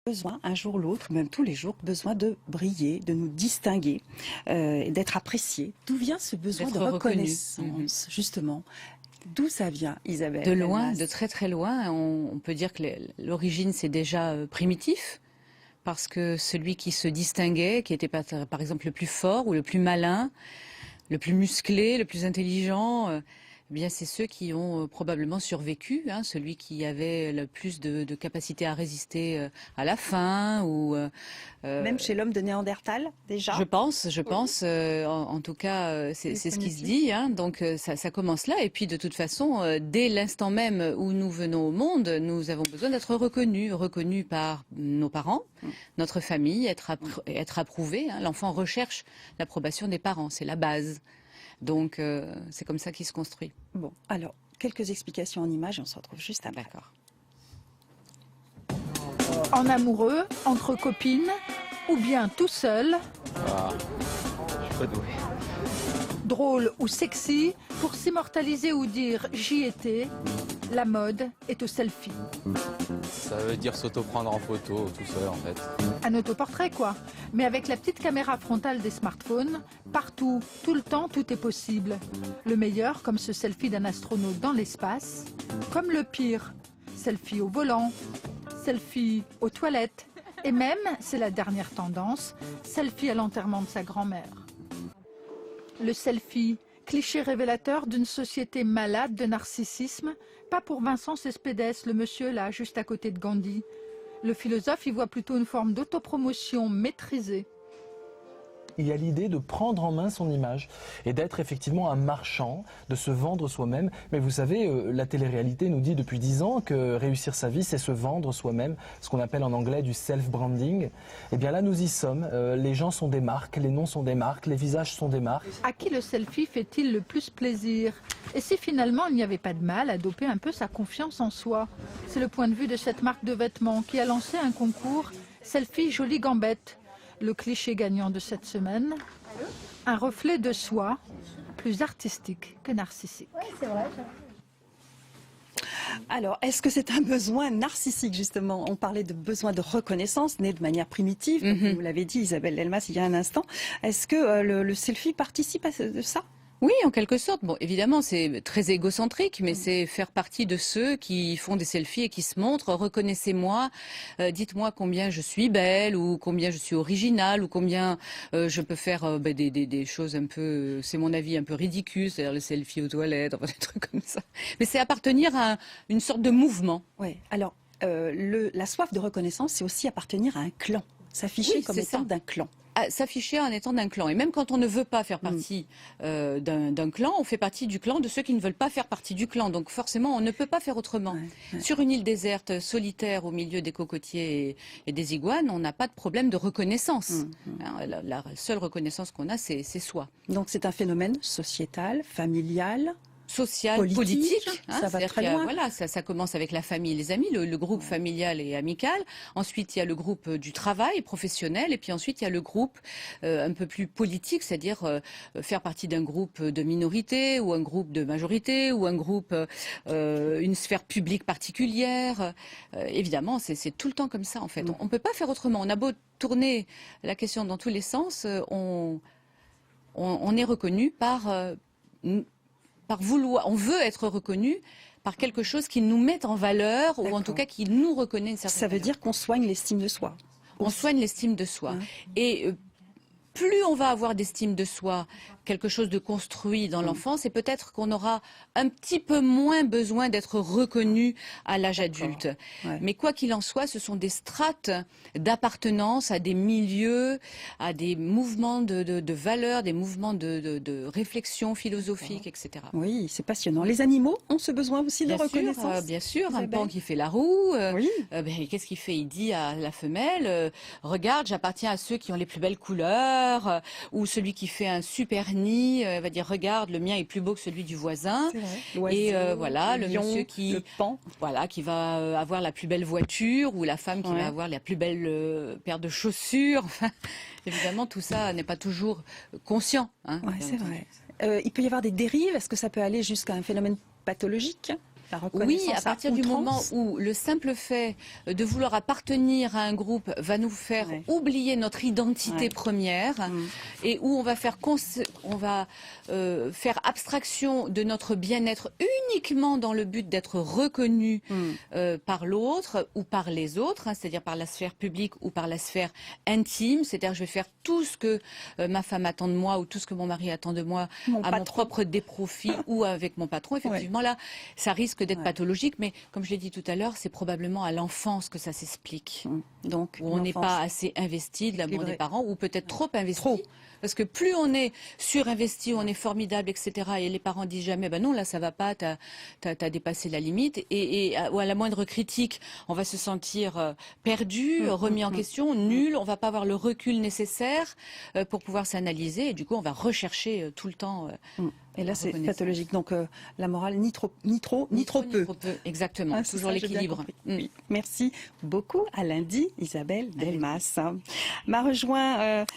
Besoin, un jour ou l'autre, même tous les jours, besoin de briller, de nous distinguer, d'être appréciés. D'où vient ce besoin de reconnaissance, justement? D'où ça vient, Isabelle? De loin, de très très loin. On peut dire que l'origine, c'est déjà primitif, parce que celui qui se distinguait, qui était par exemple le plus fort ou le plus malin, le plus musclé, le plus intelligent, eh bien c'est ceux qui ont probablement survécu, hein, celui qui avait le plus de capacité à résister à la faim ou même chez l'homme de Néandertal déjà. Je pense. En tout cas, c'est ce qui se dit. Hein, donc ça commence là. Et puis de toute façon, dès l'instant même où nous venons au monde, nous avons besoin d'être reconnus par nos parents, notre famille, être approuvé. Hein. L'enfant recherche l'approbation des parents, c'est la base. Donc, c'est comme ça qu'il se construit. Bon, alors, quelques explications en images et on se retrouve juste après. D'accord. En amoureux, entre copines, ou bien tout seul. Ah, je suis pas doué. Drôle ou sexy, pour s'immortaliser ou dire j'y étais, la mode est au selfie. Ça veut dire s'auto-prendre en photo tout seul en fait. Un autoportrait quoi. Mais avec la petite caméra frontale des smartphones, partout, tout le temps, tout est possible. Le meilleur, comme ce selfie d'un astronaute dans l'espace, comme le pire, selfie au volant, selfie aux toilettes, et même, c'est la dernière tendance, selfie à l'enterrement de sa grand-mère. Le selfie, cliché révélateur d'une société malade de narcissisme, pas pour Vincent Cespedes, le monsieur là, juste à côté de Gandhi. Le philosophe y voit plutôt une forme d'autopromotion maîtrisée. Il y a l'idée de prendre en main son image et d'être effectivement un marchand, de se vendre soi-même. Mais vous savez, la télé-réalité nous dit depuis 10 ans que réussir sa vie, c'est se vendre soi-même, ce qu'on appelle en anglais du self-branding. Et bien là, nous y sommes. Les gens sont des marques, les noms sont des marques, les visages sont des marques. À qui le selfie fait-il le plus plaisir? Et si finalement il n'y avait pas de mal à doper un peu sa confiance en soi? C'est le point de vue de cette marque de vêtements qui a lancé un concours Selfie Jolie Gambette. Le cliché gagnant de cette semaine, un reflet de soi, plus artistique que narcissique. Oui, c'est vrai. Alors, est-ce que c'est un besoin narcissique, justement? On parlait de besoin de reconnaissance, né de manière primitive, comme vous l'avez dit, Isabelle Lelmas, il y a un instant. Est-ce que le selfie participe à de ça? Oui, en quelque sorte. Bon, évidemment, c'est très égocentrique, mais c'est faire partie de ceux qui font des selfies et qui se montrent. Reconnaissez-moi, dites-moi combien je suis belle ou combien je suis originale ou combien je peux faire des choses un peu, c'est mon avis, un peu ridicules, c'est-à-dire le selfie aux toilettes, enfin, des trucs comme ça. Mais c'est appartenir à une sorte de mouvement. Oui, alors la soif de reconnaissance, c'est aussi appartenir à un clan, s'afficher comme étant d'un clan. S'afficher en étant d'un clan. Et même quand on ne veut pas faire partie d'un clan, on fait partie du clan de ceux qui ne veulent pas faire partie du clan. Donc forcément, on ne peut pas faire autrement. Sur une île déserte, solitaire, au milieu des cocotiers et des iguanes, on n'a pas de problème de reconnaissance. La seule reconnaissance qu'on a, c'est soi. Donc c'est un phénomène sociétal, familial, social, politique, hein, ça va très loin. Voilà, ça commence avec la famille et les amis, le groupe familial et amical. Ensuite, il y a le groupe du travail professionnel. Et puis ensuite, il y a le groupe un peu plus politique, c'est-à-dire faire partie d'un groupe de minorité ou un groupe de majorité ou un groupe, une sphère publique particulière. Évidemment, c'est tout le temps comme ça, en fait. On ne peut pas faire autrement. On a beau tourner la question dans tous les sens, on est reconnu par vouloir, on veut être reconnu par quelque chose qui nous met en valeur ou en tout cas qui nous reconnaît une certaine valeur. Ça veut dire qu'on soigne l'estime de soi. On soigne l'estime de soi. Et plus on va avoir d'estime de soi, quelque chose de construit dans l'enfance, et peut-être qu'on aura un petit peu moins besoin d'être reconnu à l'âge adulte. Mais quoi qu'il en soit, ce sont des strates d'appartenance à des milieux, à des mouvements de valeurs, des mouvements de réflexion philosophique, etc. Oui, c'est passionnant. Les animaux ont ce besoin aussi de reconnaissance. Bien sûr, un pan qui fait la roue. Qu'est-ce qu'il fait? Il dit à la femelle, regarde, j'appartiens à ceux qui ont les plus belles couleurs, ou celui qui fait un super nid va dire regarde, le mien est plus beau que celui du voisin. Et voilà, le monsieur qui va avoir la plus belle voiture, ou la femme qui va avoir la plus belle paire de chaussures. Enfin, évidemment, tout ça n'est pas toujours conscient. Hein, c'est vrai. Il peut y avoir des dérives. Est-ce que ça peut aller jusqu'à un phénomène pathologique? La reconnaissance Oui, à partir du outrance. moment où le simple fait de vouloir appartenir à un groupe va nous faire oublier notre identité première et où on va faire faire abstraction de notre bien-être uniquement dans le but d'être reconnu par l'autre ou par les autres, c'est-à-dire par la sphère publique ou par la sphère intime, c'est-à-dire je vais faire tout ce que ma femme attend de moi ou tout ce que mon mari attend de moi mon propre déprofit ou avec mon patron. Effectivement, là, ça risque d'être pathologique, mais comme je l'ai dit tout à l'heure, c'est probablement à l'enfance que ça s'explique. Donc, où on n'est pas assez investi de l'amour des parents, ou peut-être trop investi. Parce que plus on est surinvesti, on est formidable, etc. Et les parents disent jamais, ben non, là ça va pas, t'as dépassé la limite. Ou à la moindre critique, on va se sentir perdu, remis en question, nul. On va pas avoir le recul nécessaire pour pouvoir s'analyser. Et du coup, on va rechercher tout le temps. Et là, c'est pathologique. Donc, la morale, ni trop peu. Exactement. Toujours l'équilibre. Oui. Merci beaucoup. À lundi, Isabelle Delmas m'a rejoint